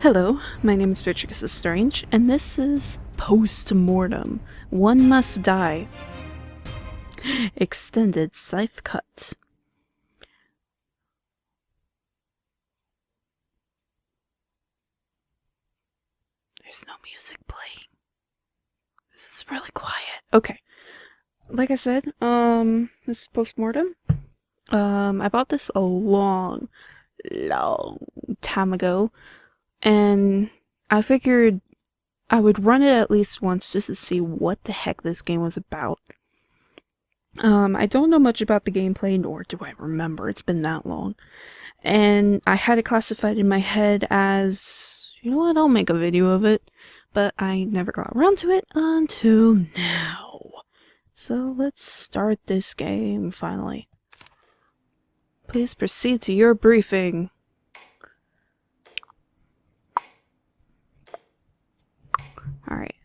Hello, my name is Beartrix LeStrange, and this is Postmortem. One Must Die. Extended Scythe Cut. There's no music playing. This is really quiet. Okay. Like I said, this is Postmortem. I bought this a long time ago, and I figured I would run it at least once just to see what the heck this game was about. I don't know much about the gameplay, nor do I remember. It's been that long. And I had it classified in my head as, you know what, I'll make a video of it. But I never got around to it until now. So let's start this game, finally. Please proceed to your briefing. Alright.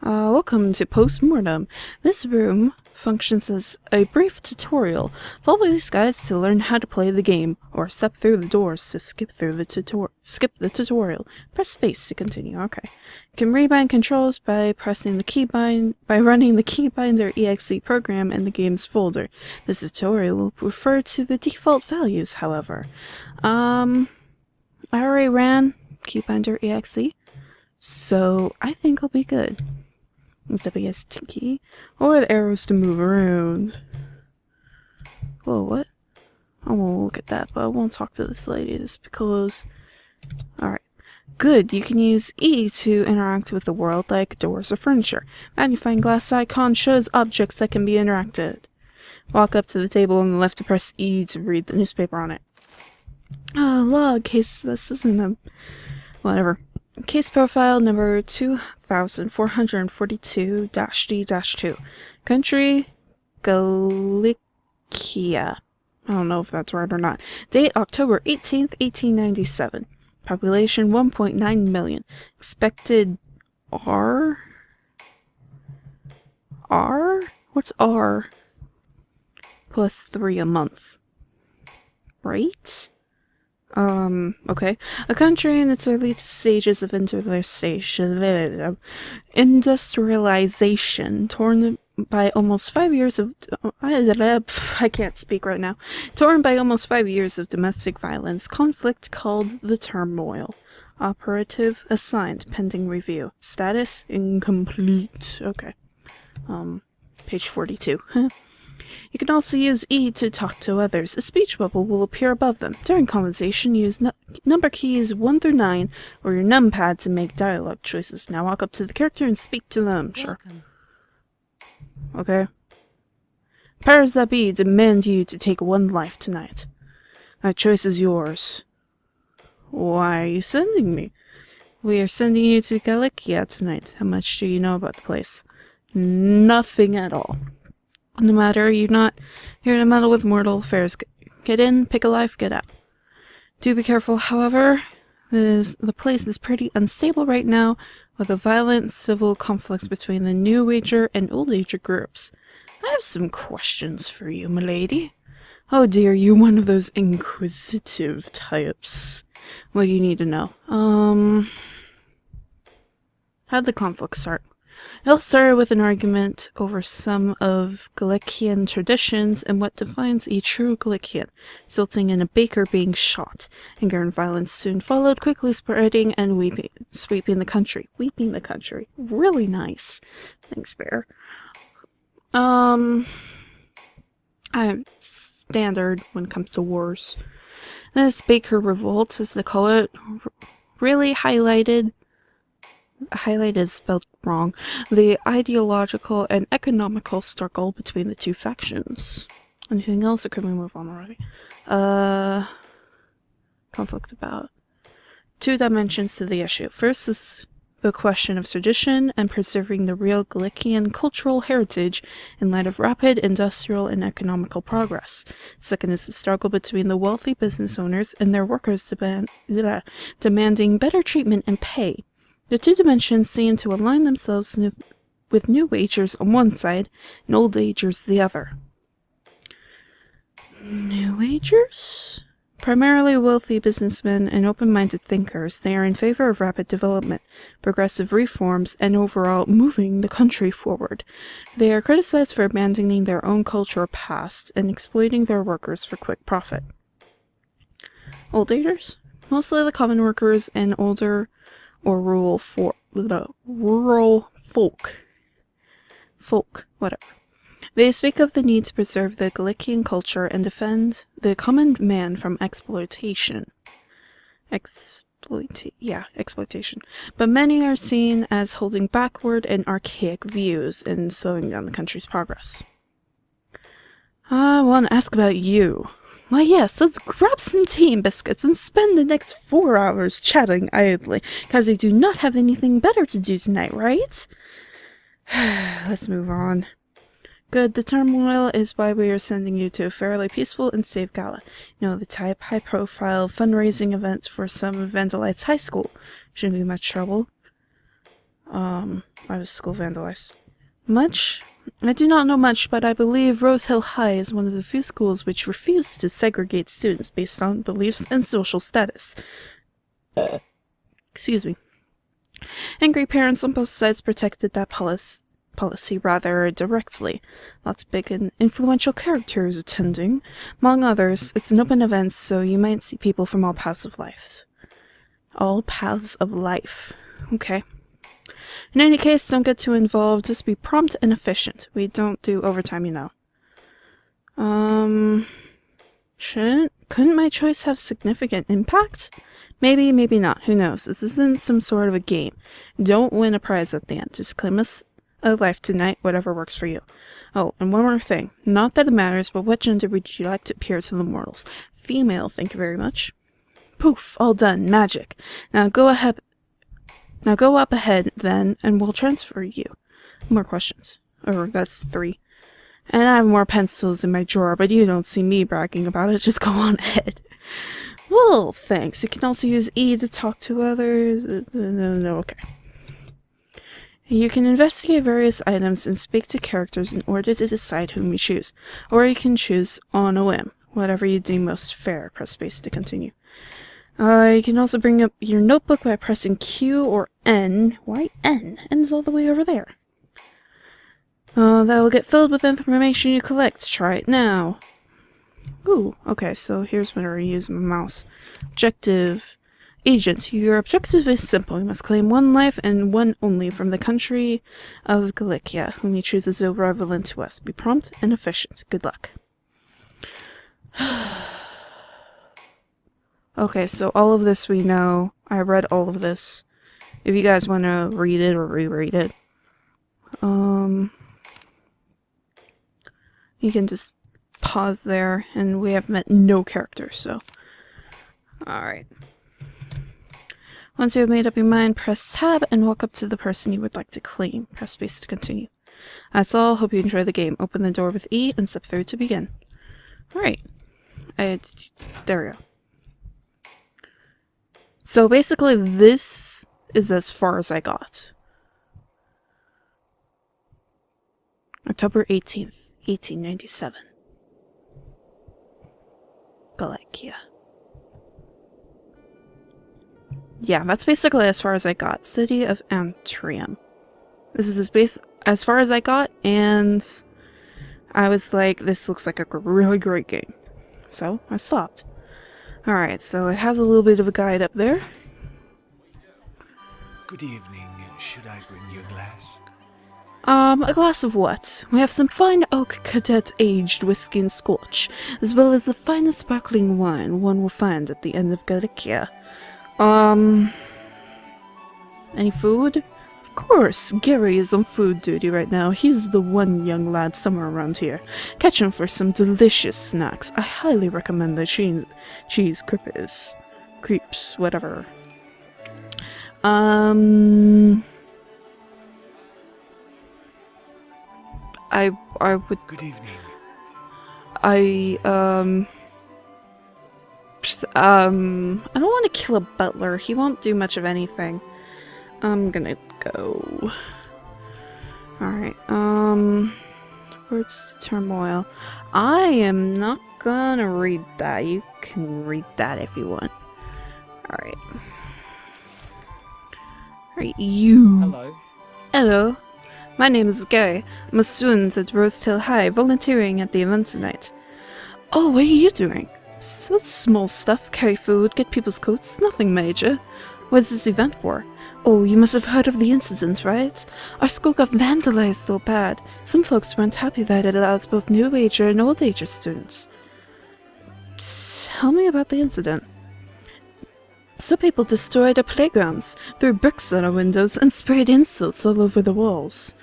Welcome to Postmortem. This room functions as a brief tutorial. Follow these guides to learn how to play the game, or step through the doors to skip the tutorial. Press space to continue. Okay. You can rebind controls by pressing the running the keybinder exe program in the game's folder. This tutorial will refer to the default values, however. I already ran keybinder exe, so I think I'll be good. Use WST key, or the arrows to move around. Whoa, what? I won't look at that, but I won't talk to this lady just because... Alright. Good, you can use E to interact with the world like doors or furniture. Magnifying glass icon shows objects that can be interacted. Walk up to the table on the left to press E to read the newspaper on it. Log case, this isn't a... whatever. Case profile number 2442-D-2. Country, Galicia. I don't know if that's right or not. Date, October 18th, 1897. Population, 1.9 million. Expected R? R? What's R? Plus 3 a month. Right? Okay. A country in its early stages of industrialization, torn by almost 5 years of... I can't speak right now. Torn by almost 5 years of domestic violence, conflict called the turmoil. Operative assigned, pending review. Status, incomplete. Okay. Page 42. You can also use E to talk to others. A speech bubble will appear above them. During conversation, use number keys 1 through 9 or your numpad to make dialogue choices. Now walk up to the character and speak to them. Sure. Okay. Powers that be demand you to take one life tonight. That choice is yours. Why are you sending me? We are sending you to Galicia tonight. How much do you know about the place? Nothing at all. No matter, you're not here to meddle with mortal affairs. Get in, pick a life, get out. Do be careful, however. The place is pretty unstable right now, with a violent civil conflicts between the New Ager and Old Ager groups. I have some questions for you, milady. Oh dear, you're one of those inquisitive types. What do you need to know? How'd the conflict start? It all started with an argument over some of Galician traditions and what defines a true Galician, resulting in a baker being shot. Anger and violence soon followed, quickly spreading and sweeping the country. Weeping the country. Really nice. Thanks, Bear. I'm standard when it comes to wars. This baker revolt, as they call it, really highlighted is spelled wrong, the ideological and economical struggle between the two factions. Anything else, or can we move on already? Conflict about 2 dimensions to the issue. First is the question of tradition and preserving the real Galician cultural heritage in light of rapid industrial and economical progress. Second is the struggle between the wealthy business owners and their workers demanding better treatment and pay. The 2 dimensions seem to align themselves with New Agers on one side and Old Agers the other. New Agers? Primarily wealthy businessmen and open-minded thinkers, they are in favor of rapid development, progressive reforms, and overall moving the country forward. They are criticized for abandoning their own cultural past and exploiting their workers for quick profit. Old agers? Mostly the common workers and older or rural folk, whatever. They speak of the need to preserve the Galician culture and defend the common man from exploitation. Exploitation. But many are seen as holding backward and archaic views and slowing down the country's progress. I want to ask about you. Why yes, let's grab some tea and biscuits and spend the next 4 hours chatting idly, because I do not have anything better to do tonight, right? Let's move on. Good, the turmoil is why we are sending you to a fairly peaceful and safe gala. You know, the type, high-profile fundraising event for some vandalized high school. Shouldn't be much trouble. Why was school vandalized? Much? I do not know much, but I believe Rose Hill High is one of the few schools which refuse to segregate students based on beliefs and social status. Excuse me. Angry parents on both sides protected that policy rather directly. Lots of big and influential characters attending. Among others, it's an open event, so you might see people from all paths of life. All paths of life. Okay. In any case, don't get too involved. Just be prompt and efficient. We don't do overtime, you know. Couldn't my choice have significant impact? Maybe, maybe not. Who knows? This isn't some sort of a game. Don't win a prize at the end. Just claim us a life tonight, whatever works for you. Oh, and one more thing. Not that it matters, but what gender would you like to appear to the mortals? Female, thank you very much. Poof, all done. Magic. Now go up ahead, then, and we'll transfer you. More questions. Or, that's 3. And I have more pencils in my drawer, but you don't see me bragging about it. Just go on ahead. Well, thanks. You can also use E to talk to others. No, okay. You can investigate various items and speak to characters in order to decide whom you choose. Or you can choose on a whim. Whatever you deem most fair. Press space to continue. You can also bring up your notebook by pressing Q or N. Why N? N's all the way over there. That will get filled with information you collect. Try it now. Ooh, okay, so here's where I use my mouse. Objective. Agent, your objective is simple. You must claim one life and one only from the country of Galicia. Whom you choose is irrelevant to us. Be prompt and efficient. Good luck. Okay, so all of this we know. I read all of this. If you guys want to read it or reread it. You can just pause there, and we have met no characters, so. Alright. Once you have made up your mind, press tab and walk up to the person you would like to claim. Press space to continue. That's all. Hope you enjoy the game. Open the door with E and step through to begin. Alright. There we go. So basically this is as far as I got. October 18th, 1897. Galicia. Yeah, that's basically as far as I got. City of Antrium. This is as far as I got, and I was like, this looks like a really great game. So, I stopped. Alright, so it has a little bit of a guide up there. Good evening. Should I bring you a glass? A glass of what? We have some fine oak cadet aged whiskey and scotch, as well as the finest sparkling wine one will find at the end of Galicia. Any food? Of course, Gary is on food duty right now. He's the one young lad somewhere around here. Catch him for some delicious snacks. I highly recommend the cheese crepes, whatever. I would. Good evening. I don't want to kill a butler. He won't do much of anything. I'm gonna go. Alright, words to turmoil. I am not gonna read that. You can read that if you want. Alright. Alright, you. Hello. Hello. My name is Gary. I'm a student at Rosetail High, volunteering at the event tonight. Oh, what are you doing? So small stuff, carry food, get people's coats, nothing major. What's this event for? Oh, you must have heard of the incident, right? Our school got vandalized so bad. Some folks weren't happy that it allows both new ager and old ager students. Tell me about the incident. Some people destroyed our playgrounds, threw bricks at our windows, and sprayed insults all over the walls.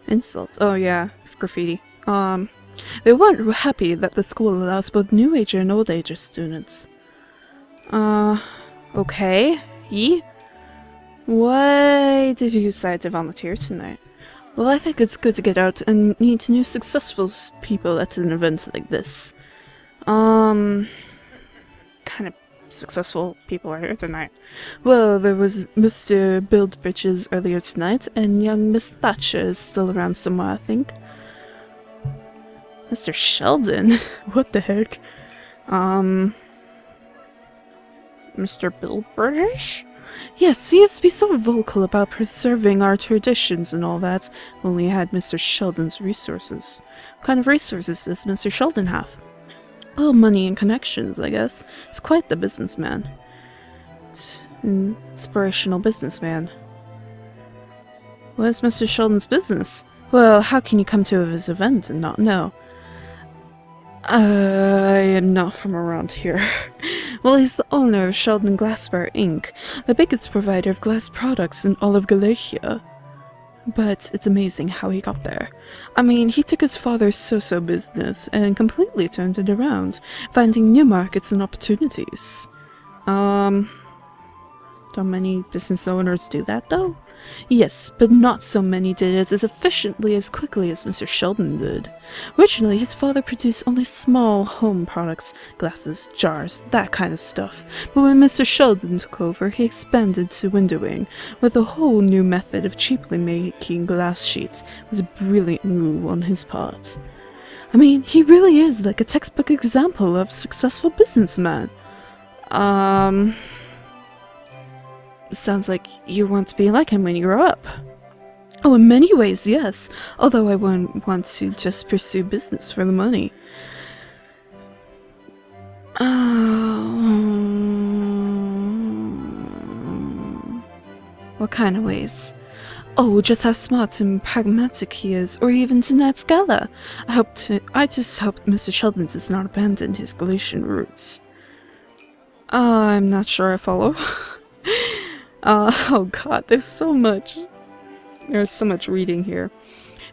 Insults? Oh yeah, graffiti. They weren't happy that the school allows both new ager and old ager students. Okay. Why did you decide to volunteer tonight? Well, I think it's good to get out and meet new successful people at an event like this. Kind of successful people are here tonight. Well, there was Mr. Beartrix earlier tonight, and young Miss Thatcher is still around somewhere, I think. Mr. Sheldon? What the heck? Mr. Beartrix? Yes, he used to be so vocal about preserving our traditions and all that, when we had Mr. Sheldon's resources. What kind of resources does Mr. Sheldon have? Well, money and connections, I guess. He's quite the businessman. Inspirational businessman. What is Mr. Sheldon's business? Well, how can you come to his event and not know? I am not from around here. Well, he's the owner of Sheldon Glassware Inc., the biggest provider of glass products in all of Galicia. But it's amazing how he got there. I mean, he took his father's so-so business and completely turned it around, finding new markets and opportunities. Don't many business owners do that, though? Yes, but not so many did it as efficiently as quickly as Mr. Sheldon did. Originally, his father produced only small home products, glasses, jars, that kind of stuff. But when Mr. Sheldon took over, he expanded to windowing, with a whole new method of cheaply making glass sheets. It was a brilliant move on his part. I mean, he really is like a textbook example of a successful businessman. Sounds like you want to be like him when you grow up. Oh, in many ways, yes. Although I wouldn't want to just pursue business for the money. What kind of ways? Oh, just how smart and pragmatic he is, or even tonight's gala. I just hope Mr. Sheldon does not abandon his Galician roots. I'm not sure I follow. Oh god, there's so much reading here.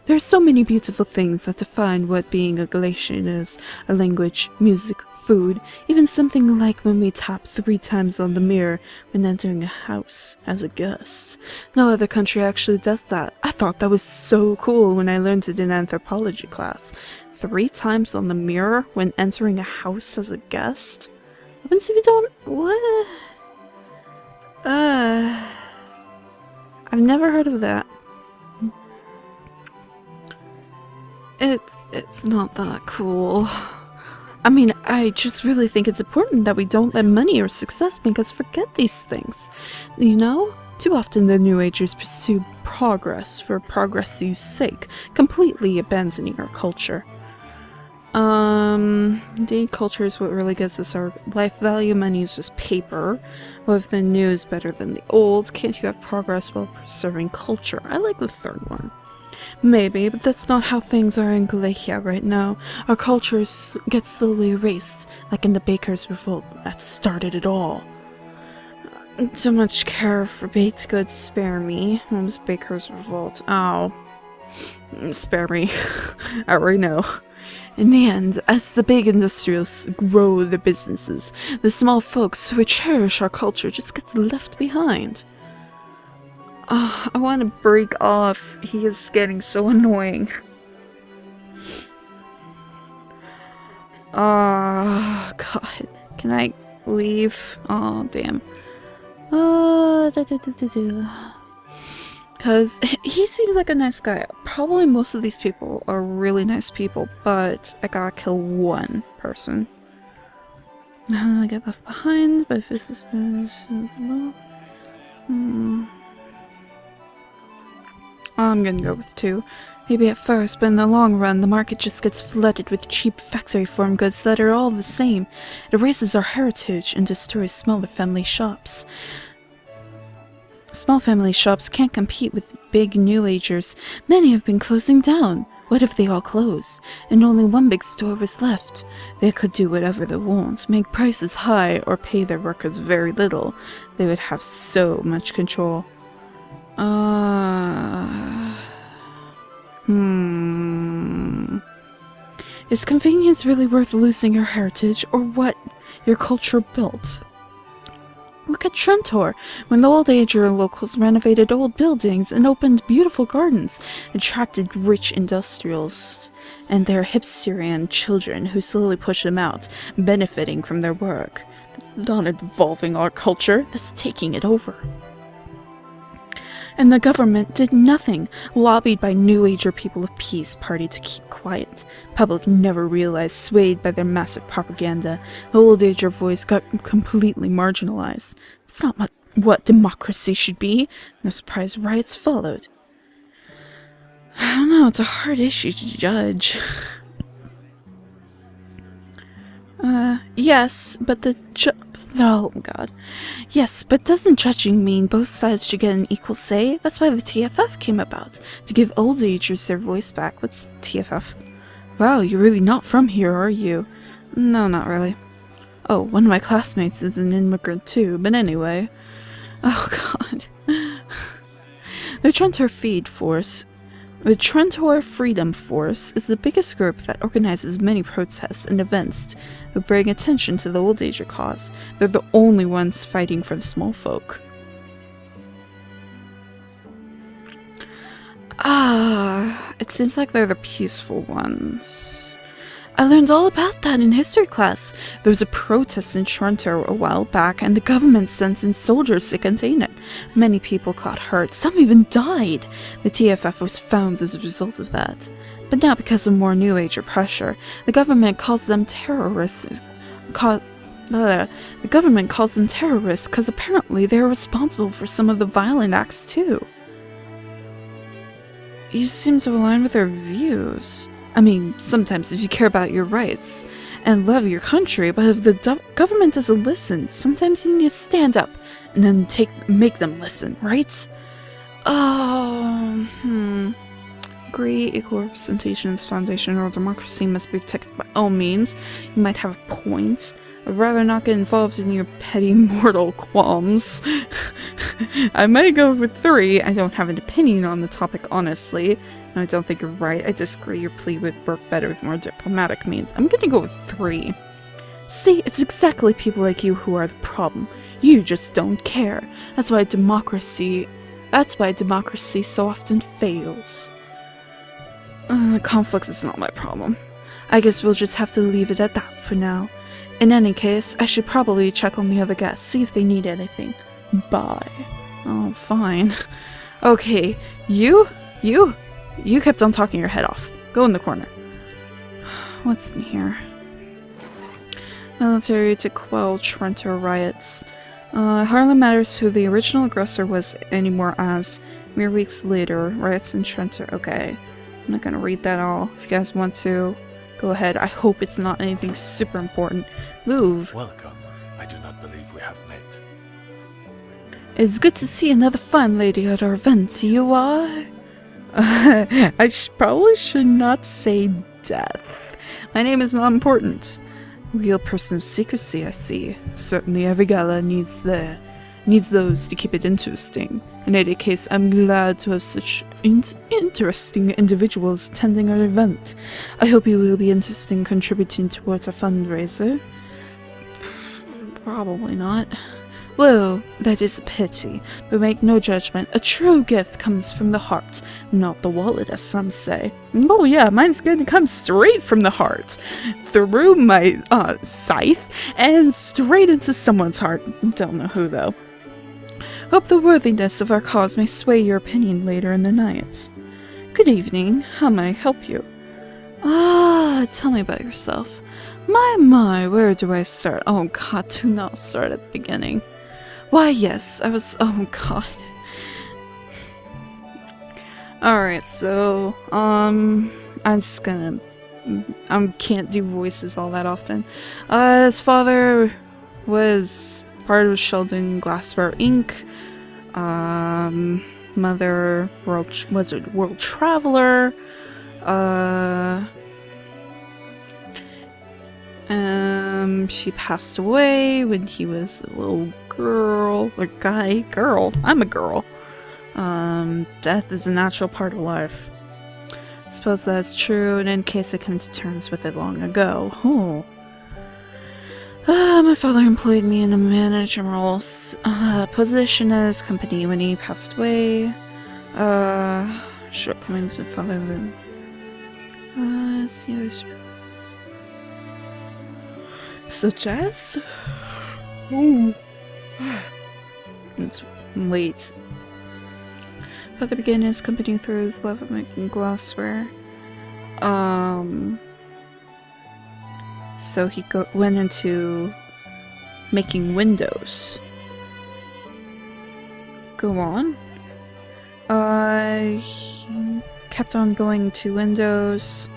There are so many beautiful things that define what being a Galician is. A language, music, food, even something like when we tap 3 times on the mirror when entering a house as a guest. No other country actually does that. I thought that was so cool when I learned it in anthropology class. 3 times on the mirror when entering a house as a guest? What happens if you don't... What? I've never heard of that. It's not that cool. I mean, I just really think it's important that we don't let money or success make us forget these things. You know? Too often the New Agers pursue progress for progress's sake, completely abandoning our culture. Indeed, culture is what really gives us our life value. Money is just paper. Well, if the new is better than the old, can't you have progress while preserving culture? I like the third one. Maybe, but that's not how things are in Galicia right now. Our culture gets slowly erased, like in the Bakers' Revolt that started it all. So much care for baked goods, spare me. What was Bakers' Revolt? Oh. Spare me. I already know. In the end, as the big industrials grow their businesses, the small folks who cherish our culture just gets left behind. Oh, I want to break off. He is getting so annoying. Oh, God. Can I leave? Oh, damn. Because he seems like a nice guy. Probably most of these people are really nice people, but I gotta kill one person. I get left behind, but if this is... I'm gonna go with 2. Maybe at first, but in the long run, the market just gets flooded with cheap factory farm goods that are all the same. It erases our heritage and destroys smaller family shops. Small family shops can't compete with big New Agers. Many have been closing down. What if they all closed, and only one big store was left? They could do whatever they want, make prices high, or pay their workers very little. They would have so much control. Is convenience really worth losing your heritage, or what your culture built? Look at Trentor. When the old Ager locals renovated old buildings and opened beautiful gardens, attracted rich industrialists and their hipsterian children who slowly pushed them out, benefiting from their work. That's not evolving our culture, that's taking it over. And the government did nothing, lobbied by New Ager People of Peace Party to keep quiet. Public never realized, swayed by their massive propaganda, the old Ager voice got completely marginalized. It's not what democracy should be. No surprise riots followed. I don't know, it's a hard issue to judge. Yes, but oh god. Yes, but doesn't judging mean both sides should get an equal say? That's why the TFF came about, to give old agers their voice back. What's TFF? Wow, you're really not from here, are you? No, not really. Oh, one of my classmates is an immigrant too, but anyway. Oh god. The Trentor Freedom Force is the biggest group that organizes many protests and events to bring attention to the old Ager cause. They're the only ones fighting for the small folk. It seems like they're the peaceful ones. I learned all about that in history class. There was a protest in Toronto a while back, and the government sent in soldiers to contain it. Many people got hurt, some even died. The TFF was founded as a result of that. But now, because of more New Ager pressure, the government calls them terrorists. The government calls them terrorists because apparently they are responsible for some of the violent acts too. You seem to align with their views. I mean, sometimes if you care about your rights and love your country, but if the government doesn't listen, sometimes you need to stand up and then make them listen, right? Agree, equal representation's foundational democracy must be protected by all means. You might have a point. I'd rather not get involved in your petty mortal qualms. I might go with 3. I don't have an opinion on the topic, honestly. I don't think you're right. I disagree. Your plea would work better with more diplomatic means. I'm gonna go with 3. See, it's exactly people like you who are the problem. You just don't care. That's why democracy so often fails. Conflicts is not my problem. I guess we'll just have to leave it at that for now. In any case, I should probably check on the other guests, see if they need anything. Bye. Oh, fine. Okay, you kept on talking your head off. Go in the corner. What's in here? Military to quell Trentor riots. Hardly matters who the original aggressor was anymore as. Mere weeks later, riots in Trentor. Okay. I'm not gonna read that all. If you guys want to, go ahead. I hope it's not anything super important. Move. Welcome. I do not believe we have met. It's good to see another fine lady at our event. You are? I probably should not say death. My name is not important. Real person of secrecy, I see. Certainly every gala needs those to keep it interesting. In any case, I'm glad to have such interesting individuals attending our event. I hope you will be interested in contributing towards a fundraiser. Probably not. Well, that is a pity, but make no judgment. A true gift comes from the heart, not the wallet, as some say. Oh yeah, mine's gonna come straight from the heart. Through my scythe, and straight into someone's heart. Don't know who, though. Hope the worthiness of our cause may sway your opinion later in the night. Good evening. How may I help you? Tell me about yourself. My, where do I start? Oh god, do not start at the beginning. Why, yes, oh god. Alright, so, I'm just gonna... I can't do voices all that often. His father was part of Sheldon Glassware Inc. Mother was a world traveler. She passed away when he was a little girl, or girl. I'm a girl. Death is a natural part of life. I suppose that's true, and in case I come to terms with it long ago. Oh. My father employed me in a managerial position at his company when he passed away. Shortcomings with father then. Such as? Oh. It's late. Father began his company through his love of making glassware. So he went into making windows. Go on. He kept on going to windows.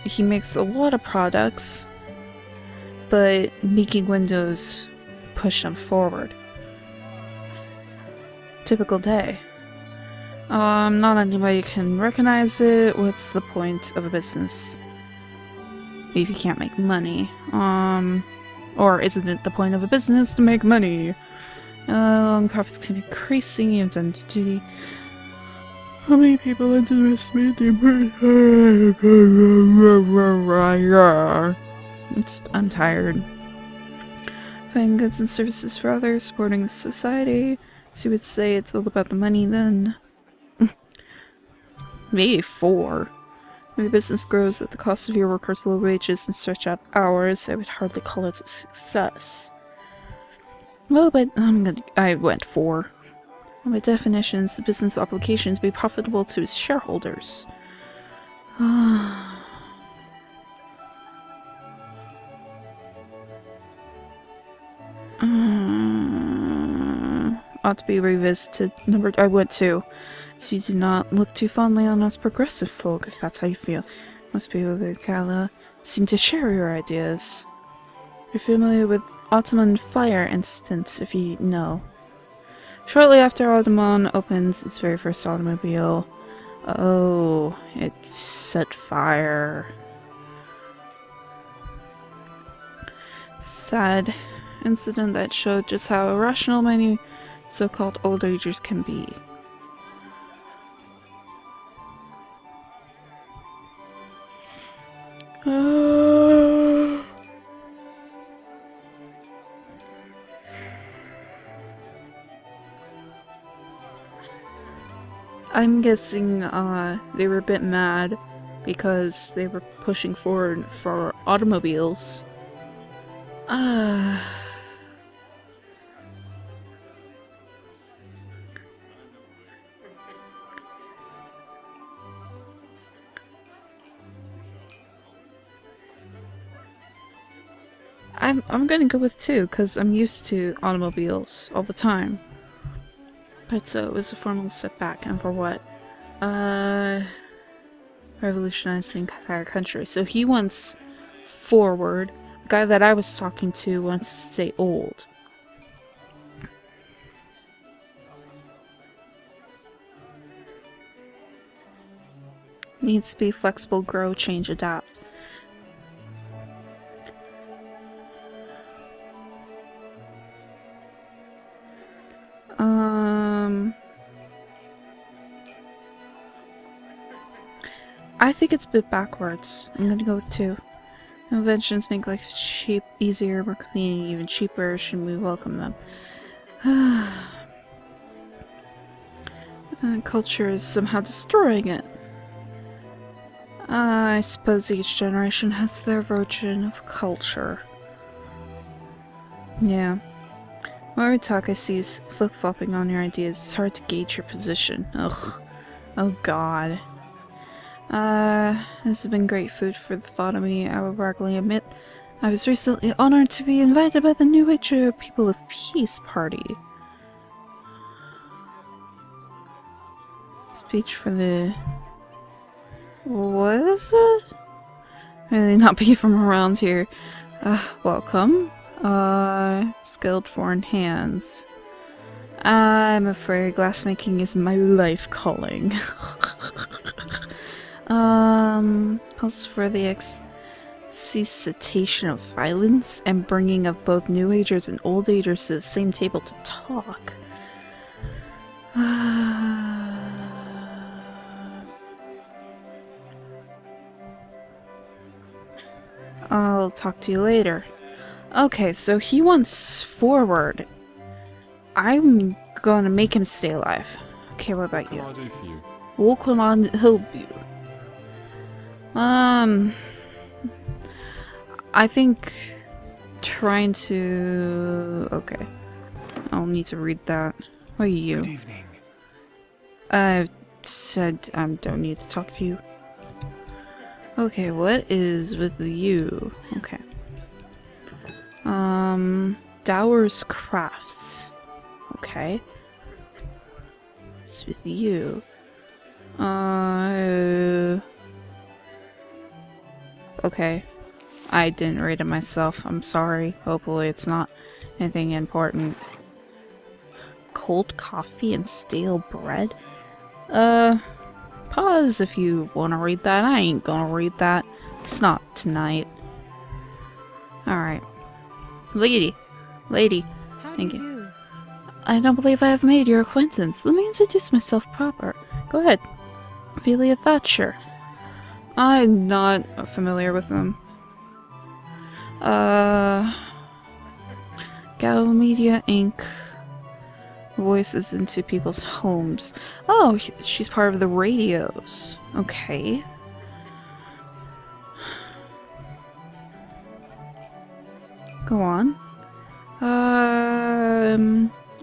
He makes a lot of products, but making windows pushed him forward. Typical day. Not anybody can recognize it. What's the point of a business if you can't make money? Or isn't it the point of a business to make money? Long profits can be increasing identity. How many people underestimate the importance? I'm tired. Buying goods and services for others, supporting the society. So you would say it's all about the money then. Maybe 4. If your business grows at the cost of your workers' low wages and stretch out hours, I would hardly call it a success. Well, but I went 4. By definitions, the business obligations be profitable to its shareholders. Ought to be revisited. I went 2. So you do not look too fondly on us progressive folk, if that's how you feel. Most people of Gala seem to share your ideas. You're familiar with Ottoman fire incident, if you know. Shortly after Ottoman opens its very first automobile, oh, it set fire. Sad incident that showed just how irrational many so-called old agers can be. I'm guessing they were a bit mad because they were pushing forward for automobiles. I'm gonna go with 2 because I'm used to automobiles all the time. But so it was a formal step back, and for what? Revolutionizing the entire country. So he wants forward. The guy that I was talking to wants to stay old. Needs to be flexible, grow, change, adapt. I think it's a bit backwards. I'm gonna go with 2. Inventions make life easier, more convenient, even cheaper. Should we welcome them? Culture is somehow destroying it. I suppose each generation has their version of culture. Yeah. Every talk I see is flip-flopping on your ideas. It's hard to gauge your position. Ugh. Oh god. This has been great food for the thought of me, I will bragly admit. I was recently honored to be invited by the New Age People of Peace party. Speech for the... What is it? Really not be from around here. Welcome. Skilled foreign hands. I'm afraid glassmaking is my life calling. Calls for the cessation of violence and bringing of both New Agers and Old Agers to the same table to talk. I'll talk to you later. Okay, so he wants forward. I'm gonna make him stay alive. Okay, what about you? What can I do for you? What can I help you? I think trying to... Okay. I'll need to read that. What are you? Good evening. I said I don't need to talk to you. Okay, what is with you? Okay. Dower's Crafts. Okay. What's with you? Okay. I didn't read it myself. I'm sorry. Hopefully it's not anything important. Cold coffee and stale bread? Pause if you want to read that. I ain't gonna read that. It's not tonight. Alright. Lady. Thank you. I don't believe I have made your acquaintance. Let me introduce myself proper. Go ahead. Amelia Thatcher. I'm not familiar with them. Gallo Media Inc. Voices into people's homes. Oh, she's part of the radios. Okay. Go on.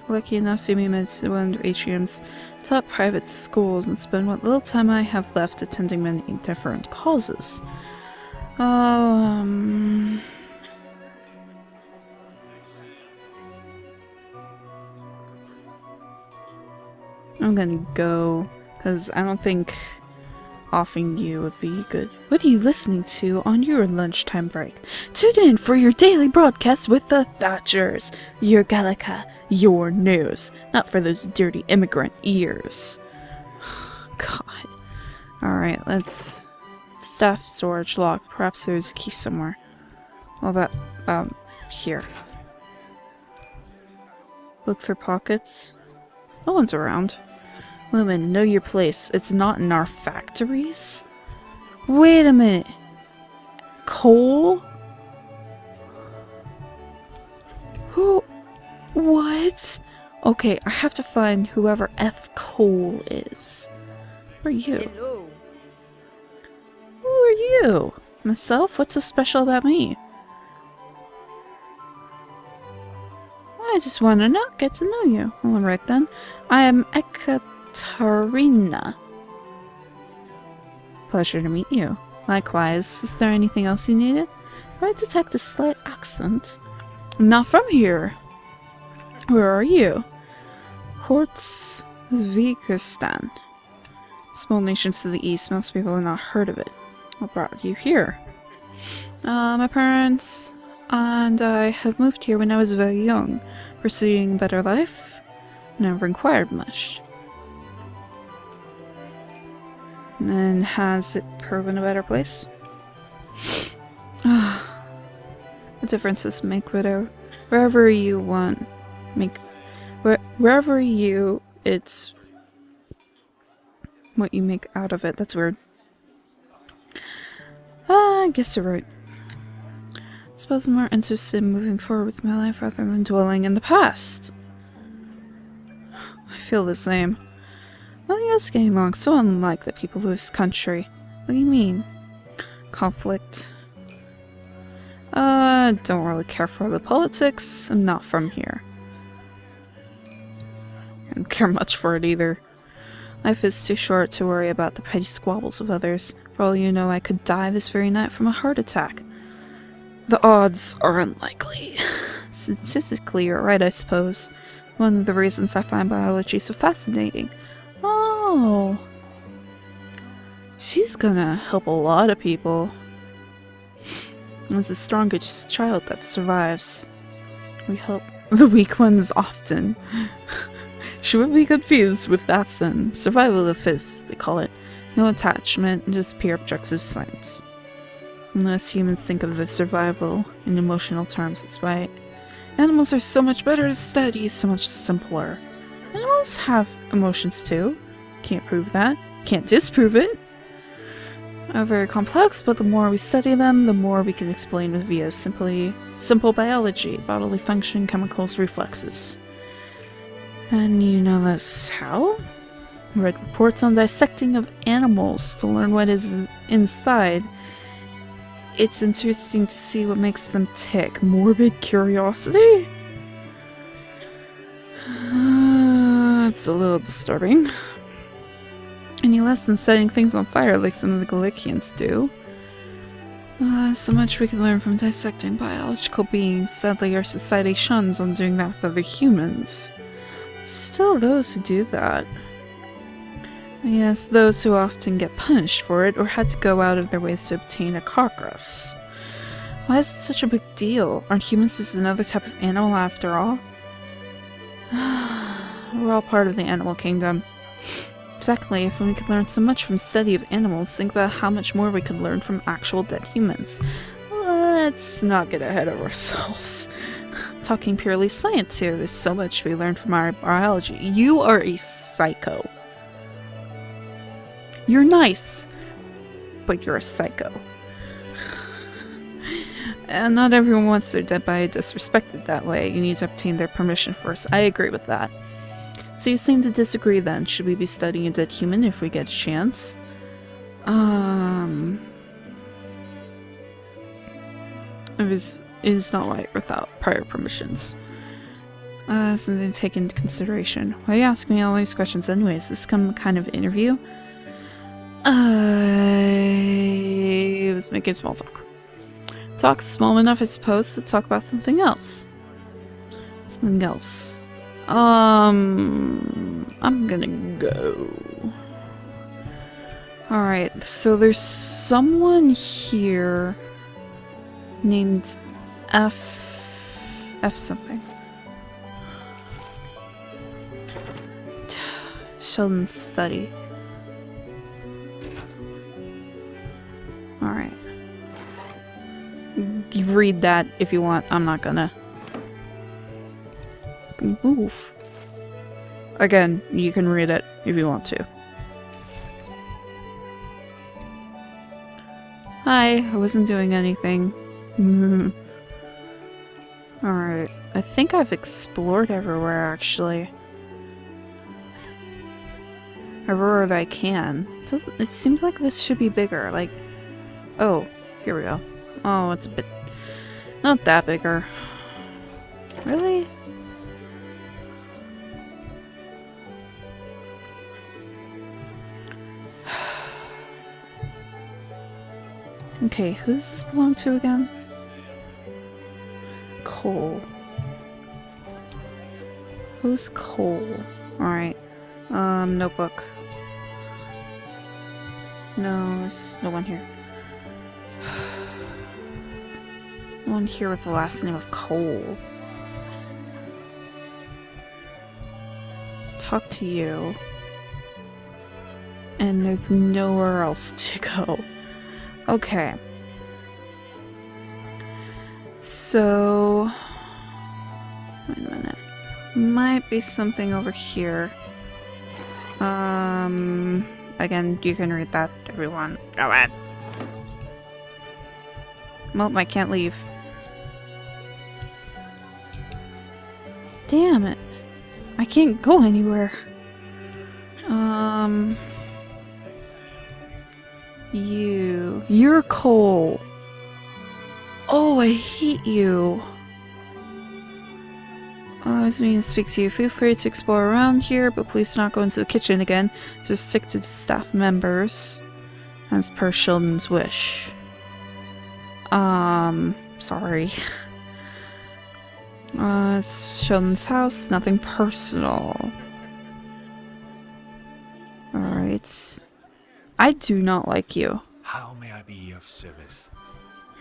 Lucky enough to be amidst one of Atrium's top private schools and spend what little time I have left attending many different causes. I'm gonna go, because I don't think offing you would be good. What are you listening to on your lunchtime break? Tune in for your daily broadcast with the Thatchers. Your Gallica, your news. Not for those dirty immigrant ears. God. Alright, let's... Staff storage locked. Perhaps there's a key somewhere. What about, here? Look for pockets. No one's around. Women, know your place. It's not in our factories. Wait a minute. Coal? Who? What? Okay, I have to find whoever F. Cole is. Who are you? Hello. Who are you? Myself? What's so special about me? I just want to get to know you. Alright then. I am Ekaterina. Pleasure to meet you. Likewise. Is there anything else you needed? I detect a slight accent. I'm not from here. Where are you? Hortsvikistan. Small nations to the east. Most people have not heard of it. What brought you here? My parents and I have moved here when I was very young. Pursuing a better life. Never inquired much. And has it proven a better place? The differences make wherever you want. Wherever you, it's what you make out of it. That's weird. I guess you're right. Suppose I'm more interested in moving forward with my life rather than dwelling in the past. I feel the same. Nothing else getting along so unlike the people of this country. What do you mean? Conflict. Don't really care for the politics. I'm not from here. I don't care much for it either. Life is too short to worry about the petty squabbles of others. For all you know, I could die this very night from a heart attack. The odds are unlikely. Statistically, you're right, I suppose. One of the reasons I find biology so fascinating. Oh. She's gonna help a lot of people. It's the strongest child that survives. We help the weak ones often. She would be confused with that sin. Survival of the fittest, they call it. No attachment, just pure objective science. Unless humans think of the survival in emotional terms, it's why animals are so much better to study, so much simpler. Animals have emotions too. Can't prove that. Can't disprove it. Very complex, but the more we study them, the more we can explain it via simple biology, bodily function, chemicals, reflexes. And you know this how? Read reports on dissecting of animals to learn what is inside. It's interesting to see what makes them tick. Morbid curiosity? It's a little disturbing. Any less than setting things on fire like some of the Galicians do. So much we can learn from dissecting biological beings. Sadly, our society shuns on doing that with other humans. Still those who do that. Yes, those who often get punished for it or had to go out of their ways to obtain a carcass. Why is it such a big deal? Aren't humans just another type of animal after all? We're all part of the animal kingdom. Exactly, if we could learn so much from study of animals, think about how much more we could learn from actual dead humans. Let's not get ahead of ourselves. Talking purely science here, there's so much we learn from our biology. You are a psycho. You're nice, but you're a psycho. And not everyone wants their dead body disrespected that way. You need to obtain their permission first. I agree with that. So you seem to disagree then. Should we be studying a dead human if we get a chance? It is not right without prior permissions. Something to take into consideration. Why are you asking me all these questions anyways? Is this some kind of interview? I was making small talk. Talk's small enough, I suppose, to talk about something else. Something else. I'm gonna go. Alright, so there's someone here named F something. Sheldon's study. Alright. You read that if you want. I'm not gonna. Move. Again, you can read it if you want to. Hi, I wasn't doing anything. Alright, I think I've explored everywhere actually. Everywhere that I can. It seems like this should be bigger, like... Oh, here we go. Oh, it's a bit... not that bigger. Really? Okay, who does this belong to again? Cole. Who's Cole? Alright. Notebook. No, there's no one here. No one here with the last name of Cole. Talk to you. And there's nowhere else to go. Okay. So... wait a minute. Might be something over here. Again, you can read that, everyone. Go ahead. Well, I can't leave. Damn it. I can't go anywhere. You're Cole. Oh, I hate you. Always mean to speak to you. Feel free to explore around here, but please do not go into the kitchen again. Just stick to the staff members. As per Sheldon's wish. Sorry. It's Sheldon's house, nothing personal. Alright. I do not like you. How may I be of service?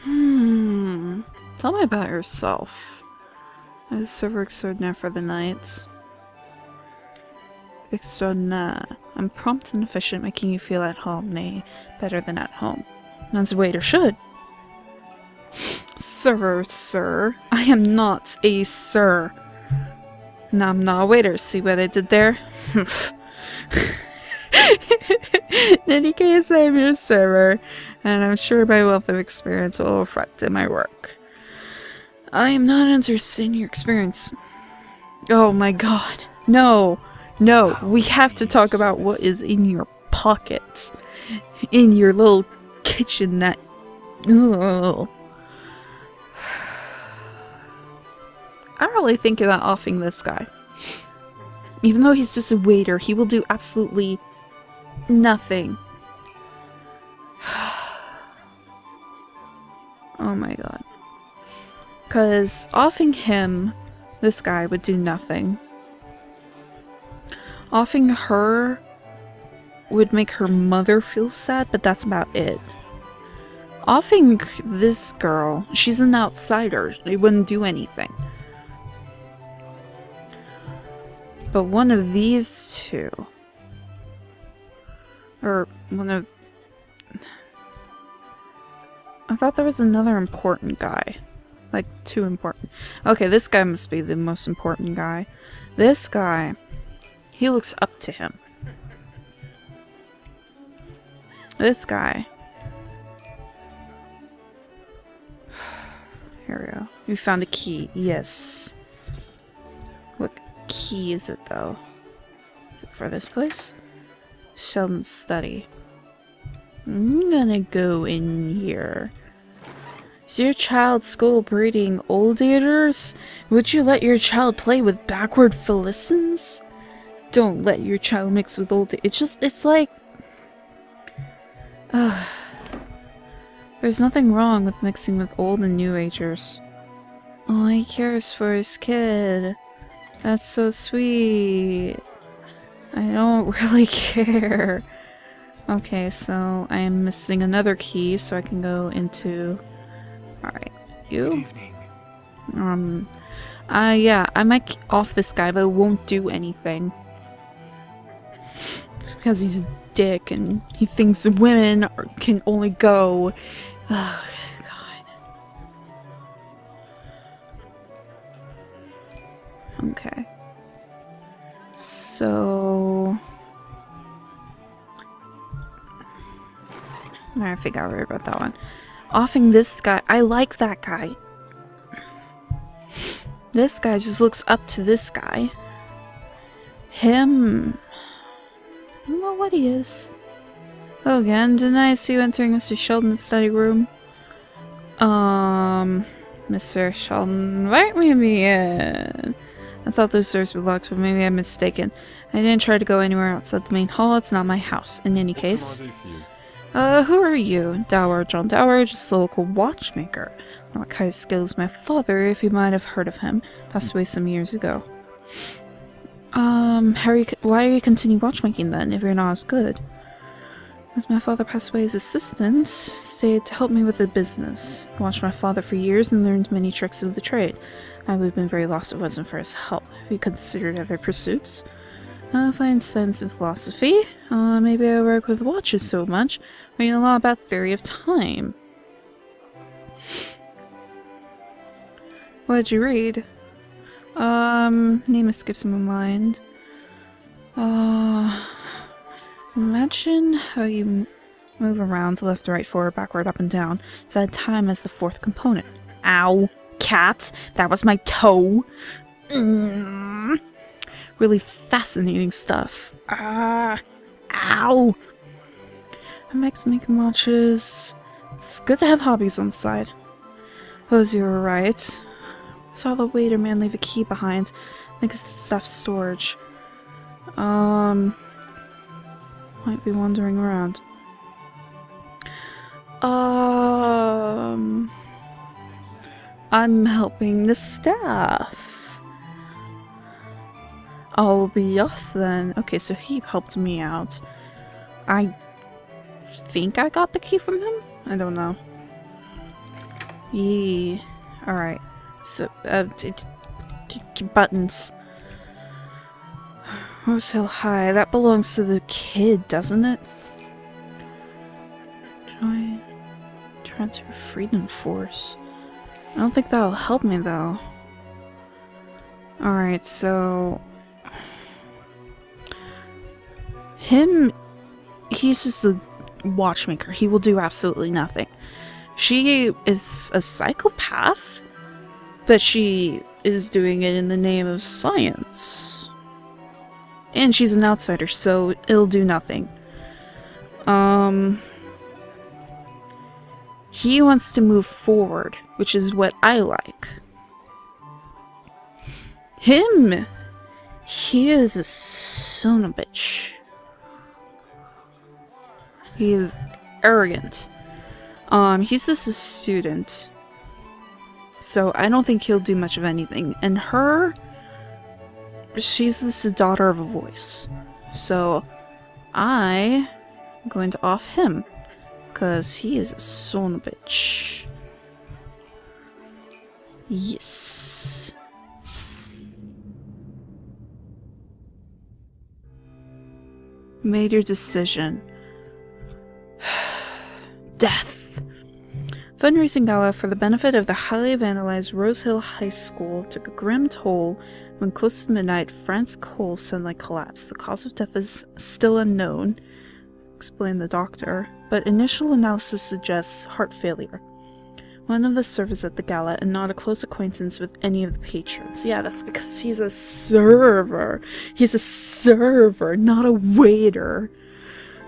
Tell me about yourself. I was server extraordinaire for the night. Extraordinaire. I'm prompt and efficient, making you feel at home, nay, better than at home. As a waiter should. Server, sir. I am not a sir. No, I'm not a waiter. See what I did there? In any case, I am your server, and I'm sure my wealth of experience will reflect in my work. I am not interested in your experience. Oh my god. No. No, we have to talk about what is in your pockets. In your little kitchen that... Ugh. I'm really thinking about offing this guy. Even though he's just a waiter, he will do absolutely nothing. Oh my god. Because offing him, this guy would do nothing. Offing her would make her mother feel sad, but that's about it. Offing this girl, she's an outsider. It wouldn't do anything. But one of these two, or one of... I thought there was another important guy. Like, too important. Okay, this guy must be the most important guy. This guy, he looks up to him. This guy. Here we go. We found a key. Yes. What key is it, though? Is it for this place? Sheldon's study. I'm gonna go in here. Is your child's school breeding old eaters? Would you let your child play with backward Philistines? Don't let your child mix with old... It's like... There's nothing wrong with mixing with old and new agers. Oh, he cares for his kid. That's so sweet. I don't really care. Okay, so I am missing another key, so I can go into... Alright, you? Good evening. Yeah, I might off this guy, but it won't do anything. It's because he's a dick and he thinks women can only go... Oh, God. Okay. So... I think I worry about that one. Offing this guy, I like that guy. This guy just looks up to this guy. Him... I don't know what he is. Oh, again, didn't I see you entering Mr. Sheldon's study room? Mr. Sheldon, invite me in. I thought those doors were locked, but maybe I'm mistaken. I didn't try to go anywhere outside the main hall. It's not my house. In any case. Who are you? Dower, John Dower, just a local watchmaker. Not kind of skills my father, if you might have heard of him. Passed away some years ago. Why do you continue watchmaking then, if you're not as good? As my father passed away, his assistant stayed to help me with the business. Watched my father for years and learned many tricks of the trade. I would have been very lost if it wasn't for his help. Have you considered other pursuits? Find sense in philosophy. Maybe I work with watches so much. Reading a lot about theory of time. What did you read? Name escapes my mind. Imagine how you move around to left, right, forward, backward, up, and down. So I had time as the fourth component. Ow! Cat! That was my toe! Really fascinating stuff. Ow! I likes making watches. It's good to have hobbies on the side. Suppose you were right. Saw the waiter man leave a key behind. I think it's the staff storage. Might be wandering around. I'm helping the staff. I'll be off then. Okay, so he helped me out. I think I got the key from him? I don't know. Yee. Alright. So, buttons. Rose Hill High. That belongs to the kid, doesn't it? Transfer Freedom Force. I don't think that'll help me though. Alright, so he's just a watchmaker. He will do absolutely nothing. She is a psychopath, but she is doing it in the name of science. And she's an outsider, so it'll do nothing. He wants to move forward, which is what I like. Him! He is a son of a bitch. He is arrogant. He's just a student. So I don't think he'll do much of anything. And her, she's just the daughter of a voice. So I'm going to off him. Because he is a son of a bitch. Yes. Made your decision. Death. Fundraising gala for the benefit of the highly vandalized Rose Hill High School took a grim toll when close to midnight Franz Cole suddenly collapsed. The cause of death is still unknown, explained the doctor, but initial analysis suggests heart failure. One of the servers at the gala and not a close acquaintance with any of the patrons. Yeah, that's because he's a server. He's a server, not a waiter.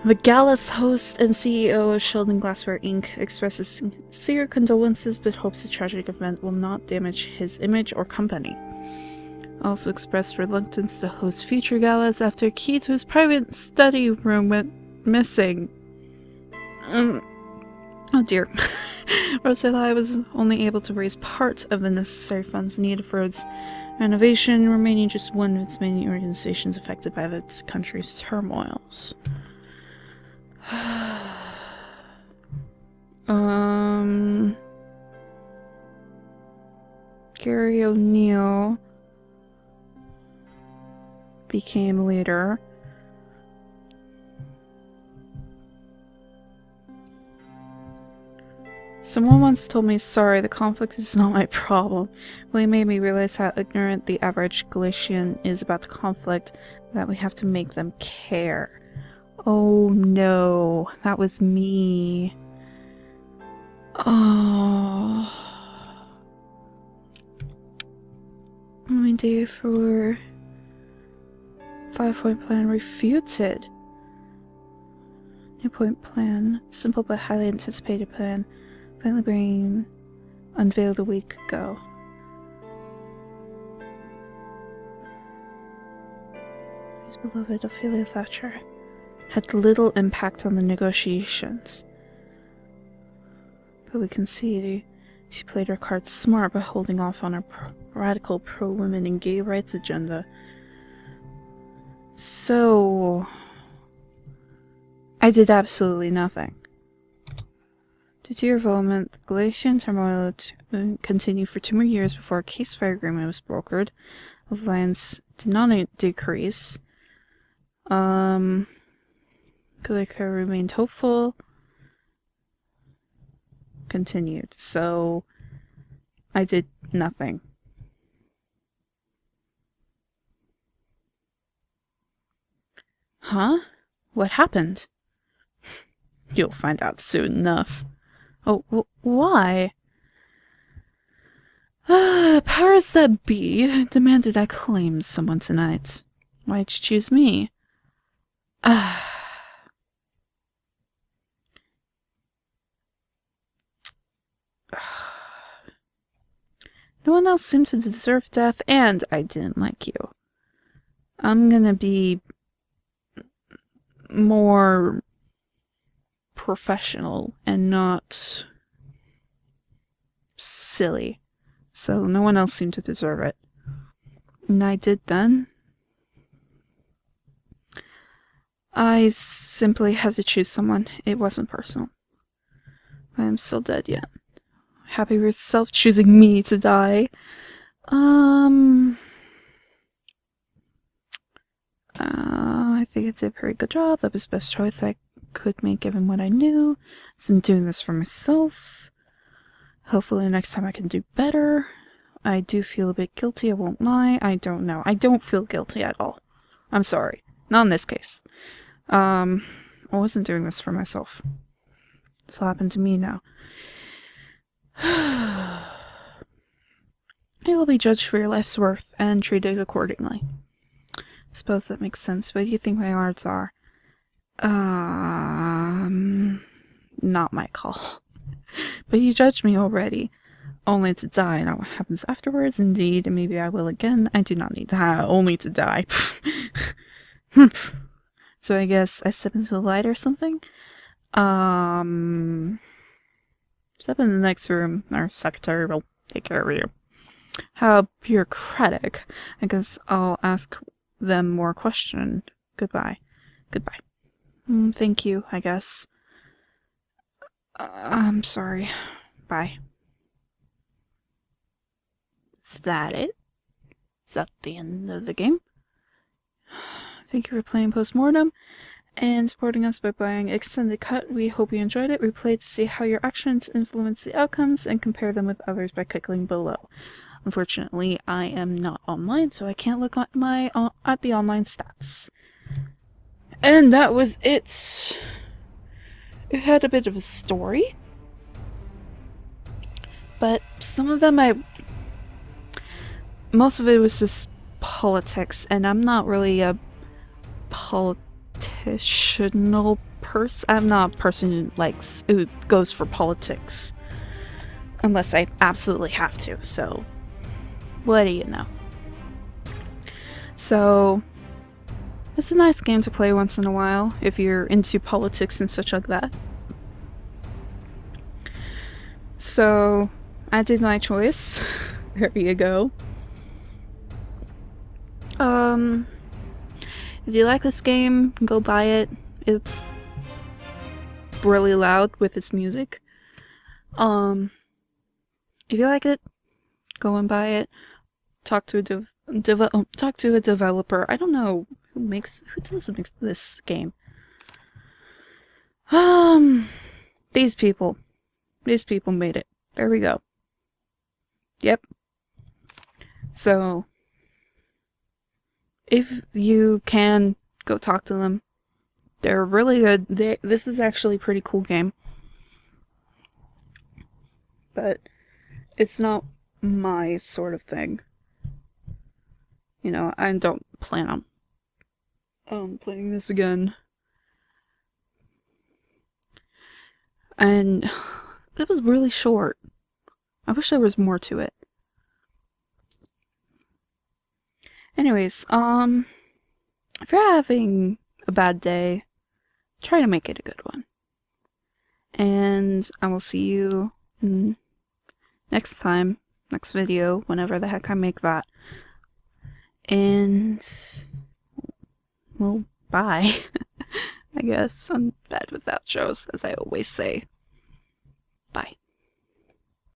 The gala's host and CEO of Sheldon Glassware Inc. expresses sincere condolences but hopes the tragic event will not damage his image or company. Also expressed reluctance to host future galas after a key to his private study room went missing. Oh dear. Rosella was only able to raise part of the necessary funds needed for its renovation, remaining just one of its many organizations affected by this country's turmoils. Gary O'Neill became leader. Someone once told me, sorry, the conflict is not my problem. Really made me realize how ignorant the average Galatian is about the conflict, that we have to make them care. Oh no, that was me. Oh. Only day for 5-point plan refuted. New point plan, simple but highly anticipated plan. Finally being unveiled a week ago. His beloved Ophelia Thatcher had little impact on the negotiations. But we can see she played her cards smart by holding off on her radical pro-women and gay rights agenda. So I did absolutely nothing. Due to your involvement, the Galatian turmoil continued for 2 more years before a ceasefire agreement was brokered. The violence did not decrease. Gallica remained hopeful. Continued. So I did nothing. Huh? What happened? You'll find out soon enough. Oh, why? Powers that be demanded I claim someone tonight. Why'd you choose me? No one else seemed to deserve death, and I didn't like you. I'm gonna be more professional and not silly. So no one else seemed to deserve it. And I did then. I simply had to choose someone. It wasn't personal. I am still dead yet. Happy with yourself choosing me to die. I think I did a pretty good job. That was the best choice I could make given what I knew. So I'm doing this for myself. Hopefully next time I can do better. I do feel a bit guilty, I won't lie. I don't know. I don't feel guilty at all. I'm sorry. Not in this case. I wasn't doing this for myself. This will happen to me now. You will be judged for your life's worth and treated accordingly. I suppose that makes sense. What do you think my odds are? Not my call. But you judged me already. Only to die. Now what happens afterwards? Indeed, and maybe I will again. I do not need to only to die. So I guess I step into the light or something? Step in the next room. Our secretary will take care of you. How bureaucratic. I guess I'll ask them more questions. Goodbye. Goodbye. Thank you, I guess. I'm sorry. Bye. Is that it? Is that the end of the game? Thank you for playing Postmortem and supporting us by buying Extended Cut. We hope you enjoyed it. We played to see how your actions influence the outcomes and compare them with others by clicking below. Unfortunately, I am not online, so I can't look at the online stats. And that was it. It had a bit of a story, but some of them most of it was just politics, and I'm not really a politicianal person. I'm not a person who goes for politics unless I absolutely have to, so what do you know? So it's a nice game to play once in a while if you're into politics and such like that. So I did my choice. There you go. If you like this game, go buy it. It's really loud with its music. If you like it, go and buy it. Talk to a developer. I don't know who does this game. These people made it. There we go. Yep. So if you can, go talk to them. They're really good. This is actually a pretty cool game. But it's not my sort of thing. You know, I don't plan on playing this again. And it was really short. I wish there was more to it. Anyways, if you're having a bad day, try to make it a good one. And I will see you next video, whenever the heck I make that. And, well, bye. I guess I'm bad with outros, as I always say. Bye.